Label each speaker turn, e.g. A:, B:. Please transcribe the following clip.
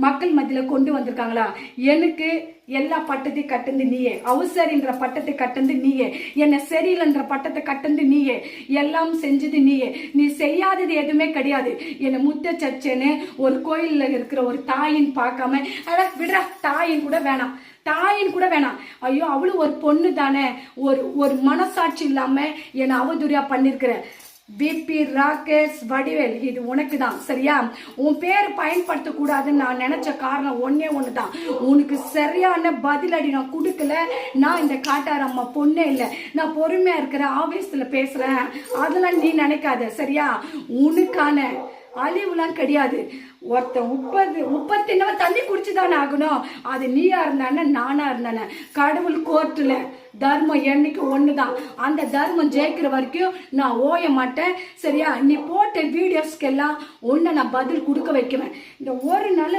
A: மக்கள் மத்தியில கொண்டு வந்திருக்காங்களா? எனக்கு எல்லா பட்டத்தையும் கட்டுந்து நீயே, அவசரின்ற பட்டத்தை கட்டுந்து நீயே, என்ன சரியில்லைன்ற பட்டத்தை கட்டுந்து நீயே, எல்லாம் செஞ்சது நீயே. நீ செய்யாதது எதுவுமே கிடையாது. என்னை முத்த சச்சேன்னு ஒரு கோயில்ல இருக்கிற ஒரு தாயின் பார்க்காம விடுறா, தாயின் கூட வேணாம், தாயின் கூட வேணாம். ஐயோ அவளும் ஒரு பொண்ணு தானே, ஒரு மனசாட்சி இல்லாம என்னை அவதூறியா பண்ணிருக்கிற பிபி ராகேஷ் வடிவேல், இது உனக்கு தான் சரியா? உன் பேர் பயன்படுத்த கூடாதுன்னு நான் நினைச்ச காரணம் ஒன்னே ஒண்ணுதான். உனக்கு சரியான பதிலடி நான் கொடுக்கல. நான் இந்த காட்டாரம்மா பொண்ணே இல்லை. நான் பொறுமையா இருக்கிறேன், ஆவேசத்துல பேசுறேன், அதெல்லாம் நீ நினைக்காத சரியா? உனக்கான அழிவுலாம் கிடையாது. ஒருத்தன் உப்பத்தினவ தண்ணி குடிச்சுதானே ஆகணும். அது நீயா இருந்தானே நானா இருந்தானே, கடவுள் கோர்ட்டுல தர்மம் என்னைக்கு ஒண்ணுதான். அந்த தர்மம் ஜெயிக்கிற வரைக்கும் நான் ஓய மாட்டேன் சரியா? நீ போட்ட வீடியோஸ்க்கெல்லாம் ஒன்ன நான் பதில் கொடுக்க வைக்குவேன். இந்த ஒரு நாள்